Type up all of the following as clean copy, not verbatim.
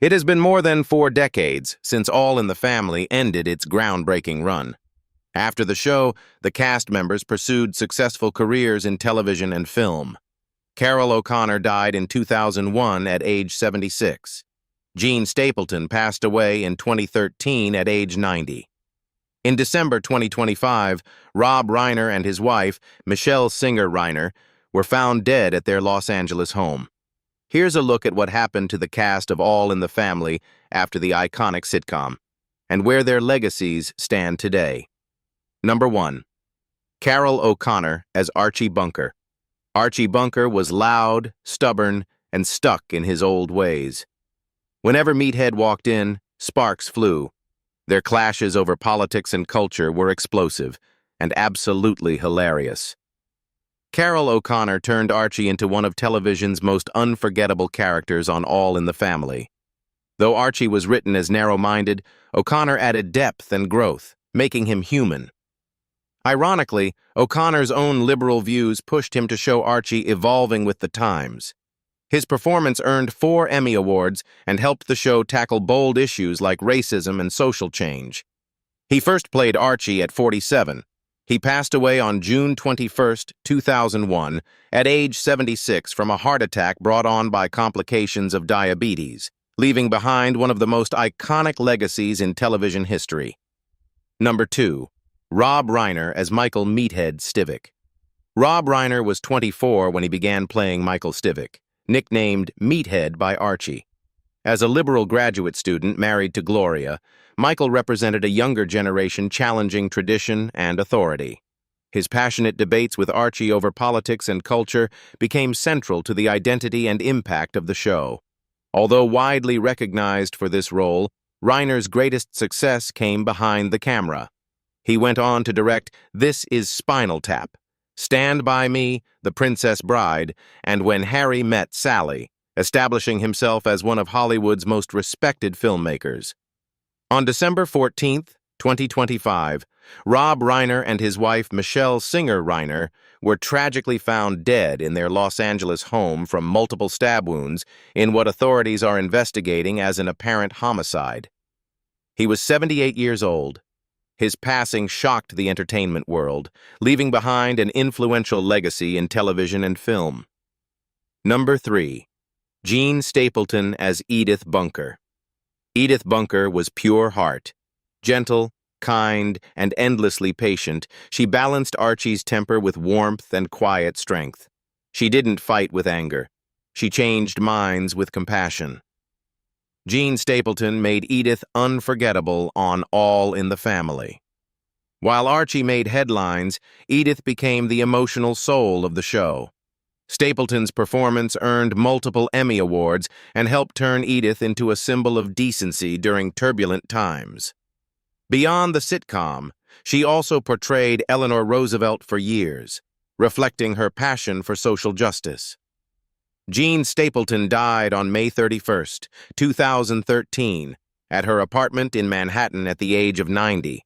It has been more than 4 decades since All in the Family ended its groundbreaking run. After the show, the cast members pursued successful careers in television and film. Carroll O'Connor died in 2001 at age 76. Jean Stapleton passed away in 2013 at age 90. In December 2025, Rob Reiner and his wife, Michelle Singer Reiner, were found dead at their Los Angeles home. Here's a look at what happened to the cast of All in the Family after the iconic sitcom, and where their legacies stand today. Number 1. Carroll O'Connor as Archie Bunker. Archie Bunker was loud, stubborn, and stuck in his old ways. Whenever Meathead walked in, sparks flew. Their clashes over politics and culture were explosive and absolutely hilarious. Carroll O'Connor turned Archie into one of television's most unforgettable characters on All in the Family. Though Archie was written as narrow-minded, O'Connor added depth and growth, making him human. Ironically, O'Connor's own liberal views pushed him to show Archie evolving with the times. His performance earned 4 Emmy Awards and helped the show tackle bold issues like racism and social change. He first played Archie at 47. He passed away on June 21, 2001, at age 76 from a heart attack brought on by complications of diabetes, leaving behind one of the most iconic legacies in television history. Number 2. Rob Reiner as Michael Meathead Stivic. Rob Reiner was 24 when he began playing Michael Stivic, nicknamed Meathead by Archie. As a liberal graduate student married to Gloria, Michael represented a younger generation challenging tradition and authority. His passionate debates with Archie over politics and culture became central to the identity and impact of the show. Although widely recognized for this role, Reiner's greatest success came behind the camera. He went on to direct This Is Spinal Tap, Stand By Me, The Princess Bride, and When Harry Met Sally, establishing himself as one of Hollywood's most respected filmmakers. On December 14, 2025, Rob Reiner and his wife Michelle Singer Reiner were tragically found dead in their Los Angeles home from multiple stab wounds in what authorities are investigating as an apparent homicide. He was 78 years old. His passing shocked the entertainment world, leaving behind an influential legacy in television and film. Number 3. Jean Stapleton as Edith Bunker. Edith Bunker was pure heart. Gentle, kind, and endlessly patient, she balanced Archie's temper with warmth and quiet strength. She didn't fight with anger. She changed minds with compassion. Jean Stapleton made Edith unforgettable on All in the Family. While Archie made headlines, Edith became the emotional soul of the show. Stapleton's performance earned multiple Emmy Awards and helped turn Edith into a symbol of decency during turbulent times. Beyond the sitcom, she also portrayed Eleanor Roosevelt for years, reflecting her passion for social justice. Jean Stapleton died on May 31, 2013, at her apartment in Manhattan at the age of 90.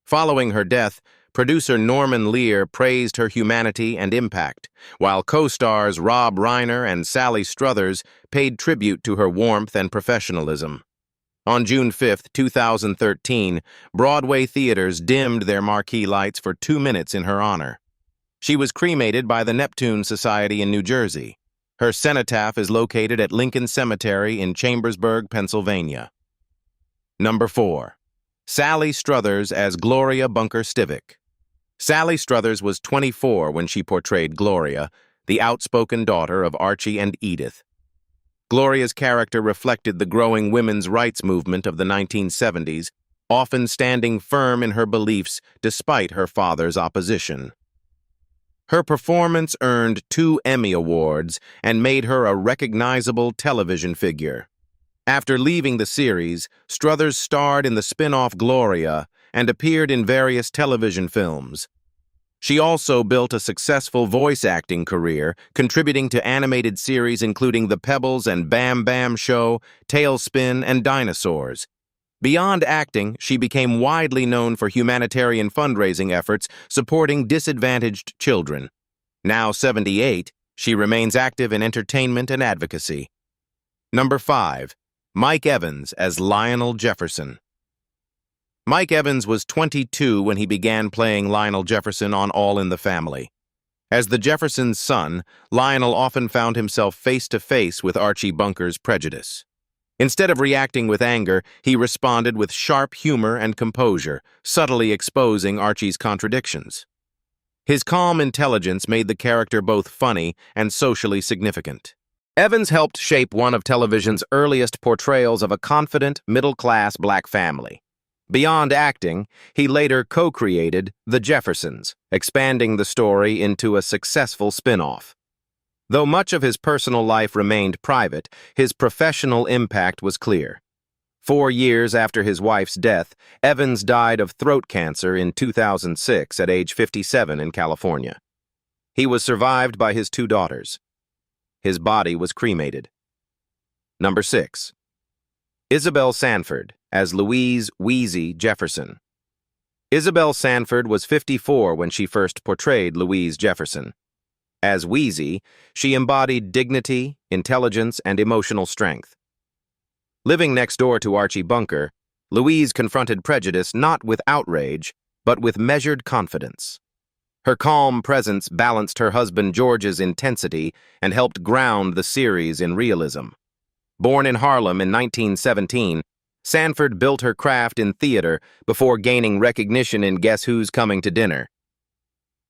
Following her death, producer Norman Lear praised her humanity and impact, while co-stars Rob Reiner and Sally Struthers paid tribute to her warmth and professionalism. On June 5, 2013, Broadway theaters dimmed their marquee lights for 2 minutes in her honor. She was cremated by the Neptune Society in New Jersey. Her cenotaph is located at Lincoln Cemetery in Chambersburg, Pennsylvania. Number 4. Sally Struthers as Gloria Bunker Stivic. Sally Struthers was 24 when she portrayed Gloria, the outspoken daughter of Archie and Edith. Gloria's character reflected the growing women's rights movement of the 1970s, often standing firm in her beliefs despite her father's opposition. Her performance earned 2 Emmy Awards and made her a recognizable television figure. After leaving the series, Struthers starred in the spin-off Gloria and appeared in various television films. She also built a successful voice acting career, contributing to animated series including The Pebbles and Bam Bam Show, Tailspin, and Dinosaurs. Beyond acting, she became widely known for humanitarian fundraising efforts supporting disadvantaged children. Now 78, she remains active in entertainment and advocacy. Number 5. Mike Evans as Lionel Jefferson. Mike Evans was 22 when he began playing Lionel Jefferson on All in the Family. As the Jeffersons' son, Lionel often found himself face-to-face with Archie Bunker's prejudice. Instead of reacting with anger, he responded with sharp humor and composure, subtly exposing Archie's contradictions. His calm intelligence made the character both funny and socially significant. Evans helped shape one of television's earliest portrayals of a confident, middle-class black family. Beyond acting, he later co-created The Jeffersons, expanding the story into a successful spin-off. Though much of his personal life remained private, his professional impact was clear. 4 years after his wife's death, Evans died of throat cancer in 2006 at age 57 in California. He was survived by his 2 daughters. His body was cremated. Number 6. Isabel Sanford as Louise "Weezy" Jefferson. Isabel Sanford was 54 when she first portrayed Louise Jefferson. As Weezy, she embodied dignity, intelligence, and emotional strength. Living next door to Archie Bunker, Louise confronted prejudice not with outrage, but with measured confidence. Her calm presence balanced her husband George's intensity and helped ground the series in realism. Born in Harlem in 1917, Sanford built her craft in theater before gaining recognition in Guess Who's Coming to Dinner.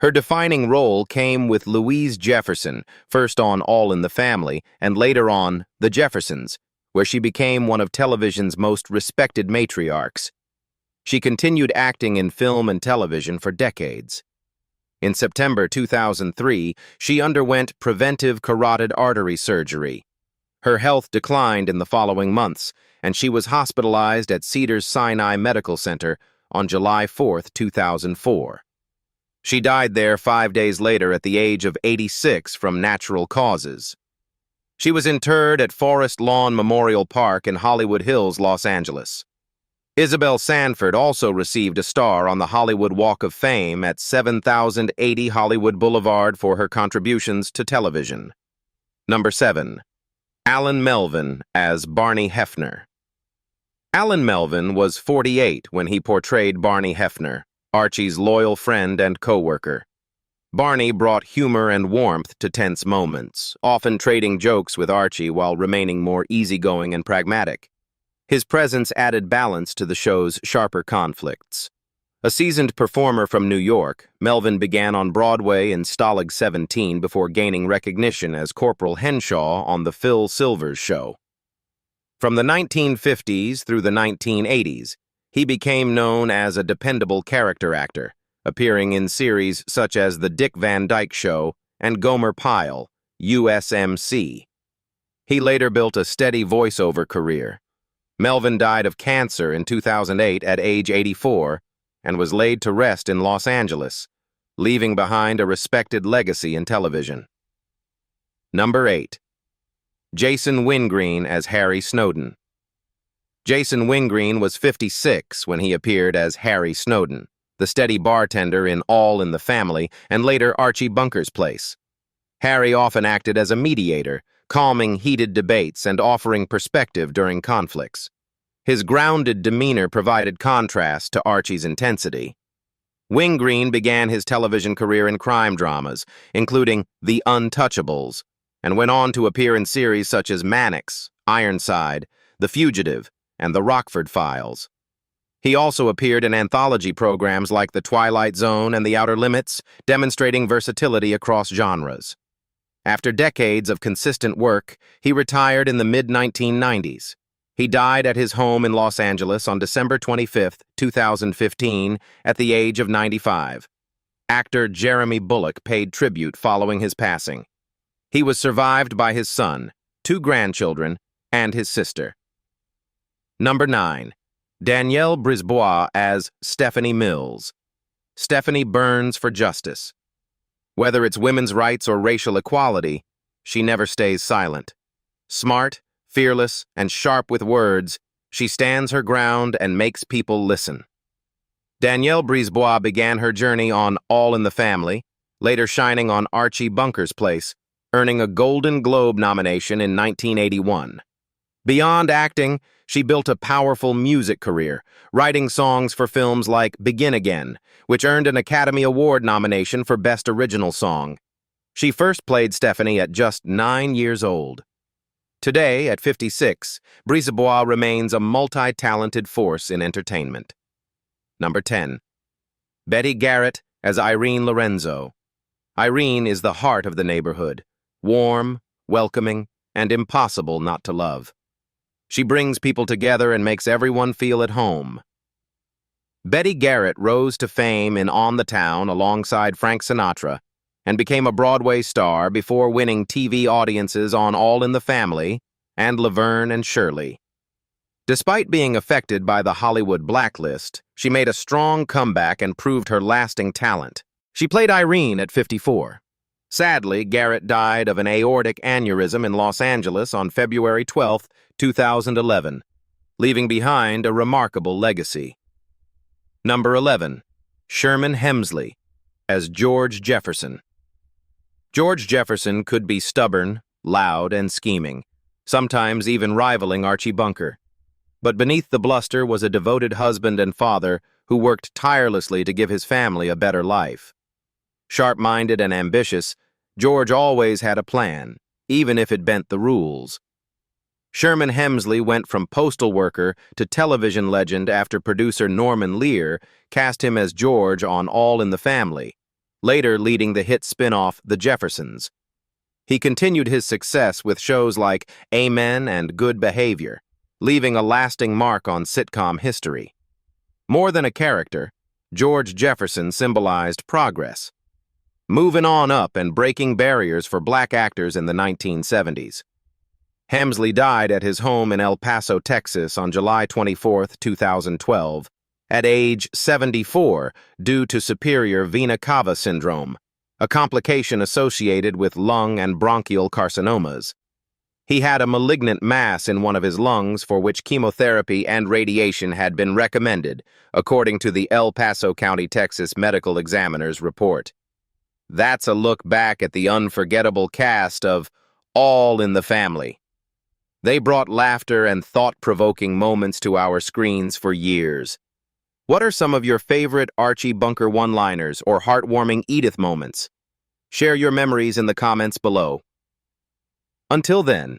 Her defining role came with Louise Jefferson, first on All in the Family and later on The Jeffersons, where she became one of television's most respected matriarchs. She continued acting in film and television for decades. In September 2003, she underwent preventive carotid artery surgery. Her health declined in the following months, and she was hospitalized at Cedars-Sinai Medical Center on July 4, 2004. She died there 5 days later at the age of 86 from natural causes. She was interred at Forest Lawn Memorial Park in Hollywood Hills, Los Angeles. Isabel Sanford also received a star on the Hollywood Walk of Fame at 7080 Hollywood Boulevard for her contributions to television. Number 7. Alan Melvin as Barney Hefner. Alan Melvin was 48 when he portrayed Barney Hefner, Archie's loyal friend and co-worker. Barney brought humor and warmth to tense moments, often trading jokes with Archie while remaining more easygoing and pragmatic. His presence added balance to the show's sharper conflicts. A seasoned performer from New York, Melvin began on Broadway in Stalag 17 before gaining recognition as Corporal Henshaw on The Phil Silvers Show. From the 1950s through the 1980s, he became known as a dependable character actor, appearing in series such as The Dick Van Dyke Show and Gomer Pyle, USMC. He later built a steady voiceover career. Melvin died of cancer in 2008 at age 84 and was laid to rest in Los Angeles, leaving behind a respected legacy in television. Number 8. Jason Wingreen as Harry Snowden. Jason Wingreen was 56 when he appeared as Harry Snowden, the steady bartender in All in the Family and later Archie Bunker's Place. Harry often acted as a mediator, calming heated debates and offering perspective during conflicts. His grounded demeanor provided contrast to Archie's intensity. Wingreen began his television career in crime dramas, including The Untouchables, and went on to appear in series such as Mannix, Ironside, The Fugitive, and The Rockford Files. He also appeared in anthology programs like The Twilight Zone and The Outer Limits, demonstrating versatility across genres. After decades of consistent work, he retired in the mid-1990s. He died at his home in Los Angeles on December 25, 2015, at the age of 95. Actor Jeremy Bulloch paid tribute following his passing. He was survived by his son, 2 grandchildren, and his sister. Number 9. Danielle Brisebois as Stephanie Mills. Stephanie burns for justice. Whether it's women's rights or racial equality, she never stays silent. Smart, fearless, and sharp with words, she stands her ground and makes people listen. Danielle Brisebois began her journey on All in the Family, later shining on Archie Bunker's Place, earning a Golden Globe nomination in 1981. Beyond acting, she built a powerful music career, writing songs for films like Begin Again, which earned an Academy Award nomination for Best Original Song. She first played Stephanie at just 9 years old. Today, at 56, Brisebois remains a multi-talented force in entertainment. Number 10. Betty Garrett as Irene Lorenzo. Irene is the heart of the neighborhood, warm, welcoming, and impossible not to love. She brings people together and makes everyone feel at home. Betty Garrett rose to fame in On the Town alongside Frank Sinatra and became a Broadway star before winning TV audiences on All in the Family and Laverne and Shirley. Despite being affected by the Hollywood blacklist, she made a strong comeback and proved her lasting talent. She played Irene at 54. Sadly, Garrett died of an aortic aneurysm in Los Angeles on February 12, 2011, leaving behind a remarkable legacy. Number 11. Sherman Hemsley as George Jefferson. George Jefferson could be stubborn, loud, and scheming, sometimes even rivaling Archie Bunker. But beneath the bluster was a devoted husband and father who worked tirelessly to give his family a better life. Sharp-minded and ambitious, George always had a plan, even if it bent the rules. Sherman Hemsley went from postal worker to television legend after producer Norman Lear cast him as George on All in the Family, later leading the hit spin-off The Jeffersons. He continued his success with shows like Amen and Good Behavior, leaving a lasting mark on sitcom history. More than a character, George Jefferson symbolized progress, moving on up and breaking barriers for black actors in the 1970s. Hemsley died at his home in El Paso, Texas on July 24, 2012, at age 74 due to superior vena cava syndrome, a complication associated with lung and bronchial carcinomas. He had a malignant mass in one of his lungs for which chemotherapy and radiation had been recommended, according to the El Paso County, Texas Medical Examiner's report. That's a look back at the unforgettable cast of All in the Family. They brought laughter and thought-provoking moments to our screens for years. What are some of your favorite Archie Bunker one-liners or heartwarming Edith moments? Share your memories in the comments below. Until then,